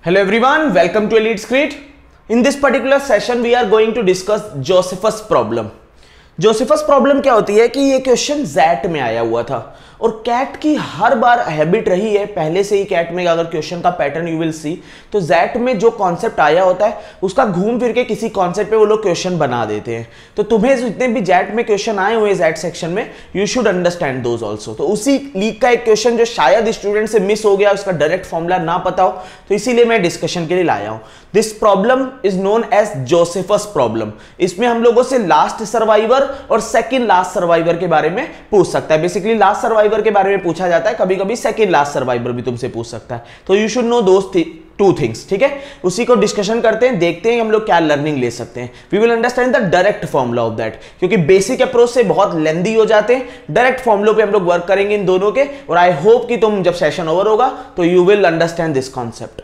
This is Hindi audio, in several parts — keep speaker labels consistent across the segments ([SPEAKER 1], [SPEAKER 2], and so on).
[SPEAKER 1] Hello everyone, welcome to Elite Screed. In this particular session we are going to discuss Josephus problem. Josephus problem क्या होती है कि ये क्वेश्चन जैट में आया हुआ था और कैट की हर बार हैबिट रही है पहले से ही। कैट में अगर क्वेश्चन का पैटर्न यू विल सी तो जैट में जो कॉन्सेप्ट आया होता है उसका घूम फिर के किसी कॉन्सेप्ट पे वो लोग क्वेश्चन बना देते हैं। तो तुम्हें जितने भी जैट में क्वेश्चन आए हुए जैट सेक्शन में you should understand those also. तो उसी लीग का एक क्वेश्चन जो शायद स्टूडेंट से मिस हो गया, उसका डायरेक्ट फॉर्मूला ना पता हो, तो इसीलिए मैं डिस्कशन के लिए लाया हूं। This problem is known as Josephus problem. इसमें हम लोगों से लास्ट सर्वाइवर और सेकंड लास्ट सर्वाइवर के बारे में पूछ सकता है। बेसिकली लास्ट सर्वाइवर के बारे में पूछा जाता है, कभी कभी सेकंड लास्ट सर्वाइवर भी तुमसे पूछ सकता है। तो you should know those two things, ठीक है। उसी को डिस्कशन करते हैं, देखते हैं हम लोग क्या लर्निंग ले सकते हैं। We will understand the direct formula of that, क्योंकि बेसिक अप्रोच से बहुत लेंदी हो जाते हैं। डायरेक्ट फॉर्मूलों पे हम लोग वर्क करेंगे इन दोनों के, और आई होप कि तुम जब सेशन ओवर होगा तो you will understand this concept.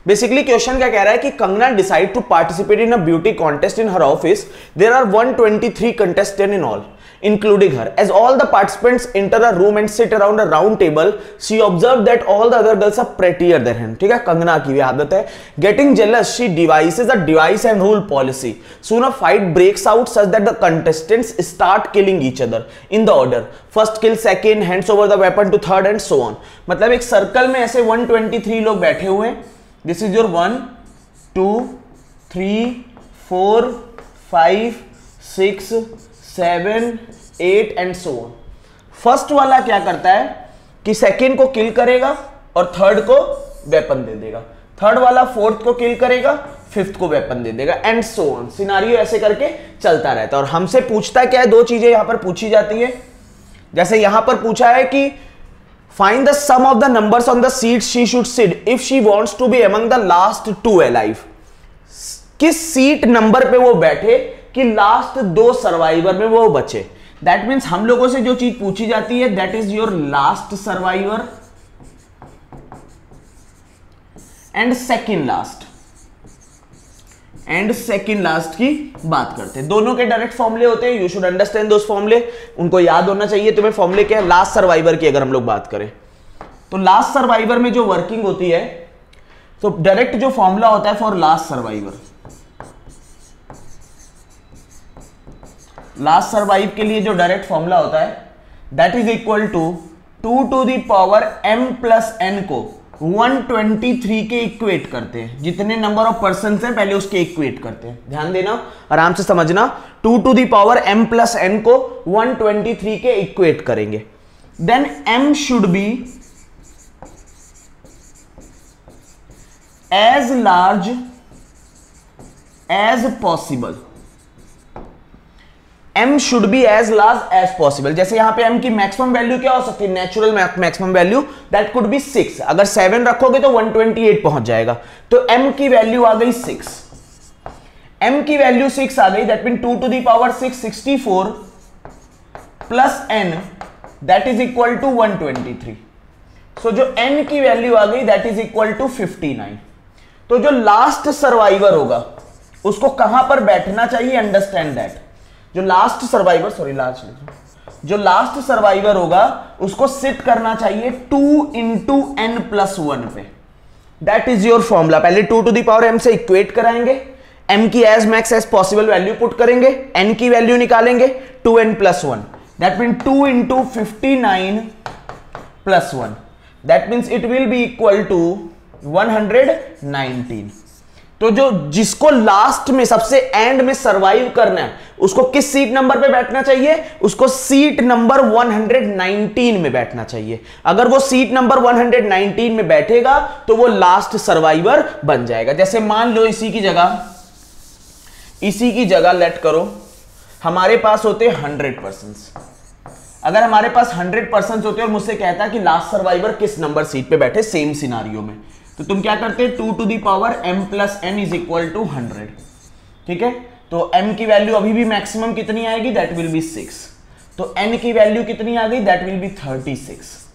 [SPEAKER 1] Basically question क्या कह रहा है कि Kangana decide to participate in a beauty contest in her office. There are 123 contestant in all including her. As all the participants enter a room and sit around a round table, she observed that all the other girls are prettier than him. ठीक है, कंगना की भी आदत है। Getting jealous, she devises a device and rule policy. Soon a fight breaks out such that the contestants start killing each other in the order. First kill second, hands over the weapon to third and so on. मतलब एक सर्कल में ऐसे 123 लोग बैठे हुए हैं। This is your 1 2 3 4 5 6 7 8 and so on. First वाला क्या करता है कि सेकंड को किल करेगा और थर्ड को वेपन दे देगा। थर्ड वाला फोर्थ को किल करेगा, फिफ्थ को वेपन दे देगा एंड सो ऑन। सिनारियो ऐसे करके चलता रहता है। और हमसे पूछता क्या है, दो चीजें यहां पर पूछी जाती है। जैसे यहां पर पूछा है कि find the sum of the numbers on the seat she should sit if she wants to be among the last 2 alive. किस सीट नंबर पे वो बैठे कि लास्ट 2 सर्वाइवर में वो बचे। दैट मीन्स हम लोगों से जो चीज पूछी जाती है that is your last survivor and second last की बात करते हैं। दोनों के डायरेक्ट फॉर्मूले होते हैं, यू शुड अंडरस्टैंड दोस फॉर्मूले। उनको याद होना चाहिए तुम्हें। फॉर्मूले क्या है लास्ट सर्वाइवर की अगर हम लोग बात करें तो लास्ट सर्वाइवर में जो वर्किंग होती है, तो डायरेक्ट जो फॉर्मूला होता है for last survivor, last survive के लिए जो डायरेक्ट फॉर्मूला होता है that is equal to 2 to the power m plus n को 123 के इक्वेट करते हैं। जितने नंबर ऑफ पर्सन हैं पहले उसके इक्वेट करते हैं। ध्यान देना, आराम से समझना। 2 to the power m plus n को 123 के इक्वेट करेंगे। Then m should be as large as possible. m should be as large as possible. जैसे यहां पे m की मैक्सिमम वैल्यू क्या हो सकती है, natural maximum value that could be 6। अगर 7 रखोगे तो 128 पहुंच जाएगा। तो m की वैल्यू आ गई 6। m की वैल्यू 6 आ गई, that mean 2 to the power 6 64 plus n that is equal to 123। So जो n की वैल्यू आ गई दैट इज इक्वल टू 59। तो जो लास्ट सर्वाइवर होगा उसको कहां पर बैठना चाहिए, अंडरस्टैंड दैट। जो लास्ट सर्वाइवर होगा उसको सिट करना चाहिए 2 इंटू n प्लस 1 पे। That is your formula. पहले 2 टू द पावर m से इक्वेट कराएंगे, m की as max as possible value put करेंगे, n की वैल्यू निकालेंगे 2n plus 1। That mean 2 into 59 plus 1। That means it will be equal to 119। तो जो जिसको लास्ट में सबसे एंड में सरवाइव करना है उसको किस सीट नंबर पे बैठना चाहिए, उसको सीट नंबर 119 में बैठना चाहिए। अगर वो सीट नंबर 119 में बैठेगा तो वो लास्ट सर्वाइवर बन जाएगा। जैसे मान लो इसी की जगह लेट करो हमारे पास होते 100%। अगर हमारे पास 100% होते और मुझसे कहता कि लास्ट सर्वाइवर किस नंबर सीट पे बैठे सेम सिनारियो में, तो तुम क्या करते 2 to the power m plus n is equal to 100। ठीक है, तो m की वैल्यू अभी भी मैक्सिमम कितनी आएगी, दैट विल बी 6। तो n की वैल्यू कितनी आ गई, that will be 36।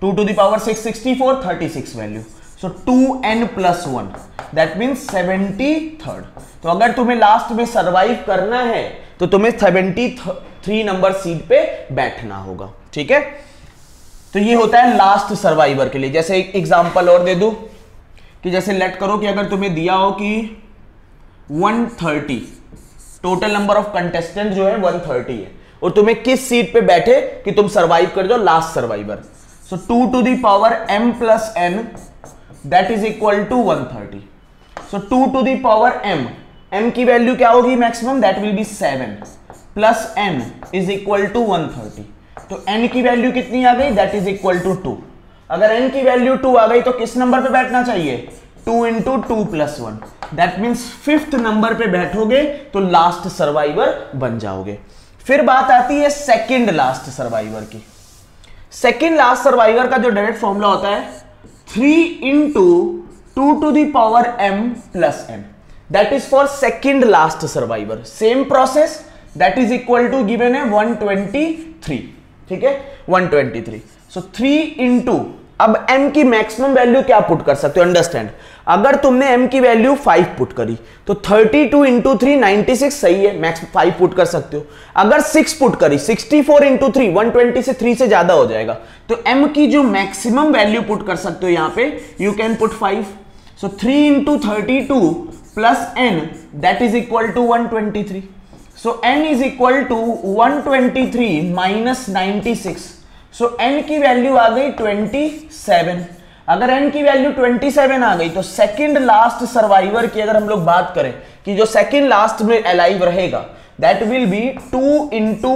[SPEAKER 1] 2 to the power 6 64, 36 value. So 2n plus 1 that means 73rd। तो अगर तुम्हें लास्ट में सर्वाइव करना है तो तुम्हें 73 नंबर सीट पे बैठना होगा। ठीक है, तो ये होता है लास्ट सर्वाइवर के लिए। जैसे एक एग्जांपल और दे दूं कि जैसे लेट करो कि अगर तुम्हें दिया हो कि 130 टोटल नंबर ऑफ कंटेस्टेंट जो है 130 है और तुम्हें किस सीट पे बैठे कि तुम सरवाइव कर जाओ, last survivor. So 2 to the power m plus n that is equal to 130. So 2 to the power m की वैल्यू क्या होगी maximum, that will be 7 plus n is equal to 130। तो n की वैल्यू कितनी आ गई, दैट इज इक्वल टू 2। अगर n की वैल्यू 2 आ गई तो किस नंबर पे बैठना चाहिए, 2 into 2 plus 1, that means 5th number पे बैठोगे तो लास्ट सर्वाइवर बन जाओगे। फिर बात आती है सेकंड लास्ट सर्वाइवर की। सेकंड लास्ट सर्वाइवर का जो डायरेक्ट फॉर्मूला होता है 3 into 2 to the power m plus n, that is for second last survivor. Same process, that is equal to given है 123, ठीक है 123। सो 3 into, अब m की मैक्सिमम वैल्यू क्या पुट कर सकते हो, अंडरस्टैंड। अगर तुमने m की वैल्यू 5 पुट करी तो 32 into 3 96 सही है, मैक्स 5 पुट कर सकते हो। अगर 6 पुट करी 64 into 3 120 से 3 से ज्यादा हो जाएगा, तो m की जो मैक्सिमम वैल्यू पुट कर सकते हो यहां पे you can put 5। So 3 into 32 plus n that is equal to 123. So n is equal to 123 minus 96. So n की वैल्यू आ गई 27। अगर n की वैल्यू 27 आ गई तो सेकंड लास्ट सर्वाइवर की अगर हम लोग बात करें कि जो सेकंड लास्ट में अलाइव रहेगा that will B 2 into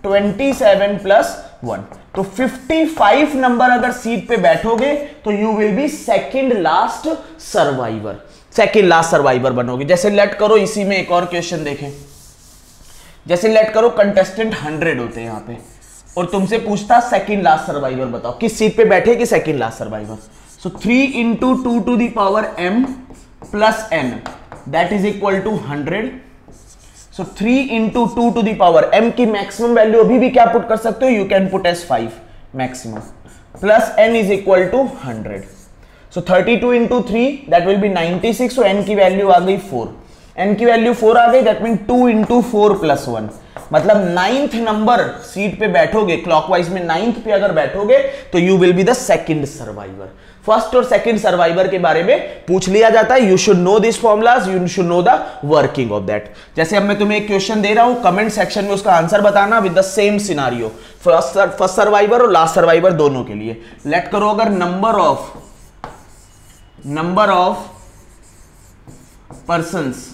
[SPEAKER 1] 27 plus 1। तो 55 नंबर अगर सीट पे बैठोगे तो you will be second last survivor, second last survivor बनोगे। जैसे लेट करो इसी में एक और क्वेश्चन देखें। जैसे लेट करो कंटेस्टेंट 100 होते हैं यहां पे और तुमसे पूछता सेकंड लास्ट सर्वाइवर बताओ किस सीट पे बैठे कि second last survivor. So 3 into 2 to the power m plus n that is equal to 100. So 3 into 2 to the power m की मैक्सिमम वैल्यू अभी भी क्या पुट कर सकते हो, you can put as 5 maximum plus n is equal to 100। So 32 into 3 that will be 96। So n की वैल्यू आ गई 4, n की वैल्यू 4 आ गई, दैट मीन 2 into 4 plus 1, मतलब 9th नंबर सीट पे बैठोगे क्लॉकवाइज में 9th पे अगर बैठोगे तो you will be the second survivor. First और सेकंड सर्वाइवर के बारे में पूछ लिया जाता है, you should know this formulas, you should know the working of that. जैसे अब मैं तुम्हें एक क्वेश्चन दे रहा हूं, कमेंट सेक्शन में उसका आंसर बताना with the same scenario, first survivor और लास्ट सर्वाइवर दोनों के लिए। लेट करो अगर नंबर ऑफ पर्संस,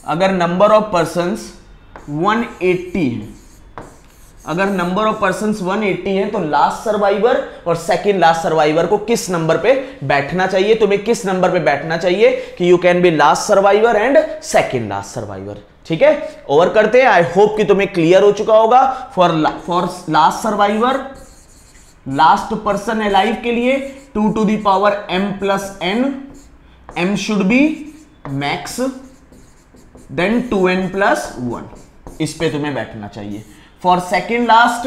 [SPEAKER 1] अगर नंबर ऑफ पर्संस 180 है, अगर नंबर ऑफ पर्संस 180 है तो लास्ट सर्वाइवर और सेकंड लास्ट सर्वाइवर को किस नंबर पे बैठना चाहिए, तुम्हें किस नंबर पे बैठना चाहिए कि you can be last survivor and second last survivor. ठीक है, ओवर करते हैं। आई होप कि तुम्हें क्लियर हो चुका होगा। For last survivor, last person alive के लिए 2 to the power m plus n, m should be max then 2n plus 1, इस पे तुम्हें बैठना चाहिए। For second last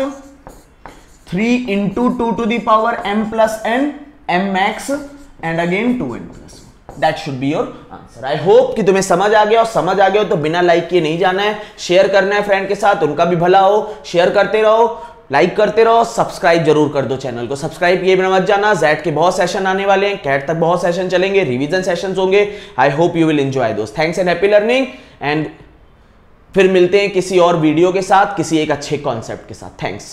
[SPEAKER 1] 3 into 2 to the power m plus n, m max and again 2n plus 1, that should be your answer। I hope कि तुम्हें समझ आ गया, और समझ आ गया हो तो बिना लाइक किए नहीं जाना है, शेयर करना है फ्रेंड के साथ, उनका भी भला हो। शेयर करते रहो, लाइक करते रहो, सब्सक्राइब जरूर कर दो चैनल को। सब्सक्राइब किए बिना मत जाना। जेड के बहुत सेशन आने वाले हैं, कैट तक बहुत सेशन चलेंगे, रिवीजन सेशंस होंगे। I hope you will enjoy दोस्त। Thanks and happy learning, and फिर मिलते हैं किसी और वीडियो के साथ, किसी एक अच्छे कॉन्सेप्ट के साथ। थैंक्स।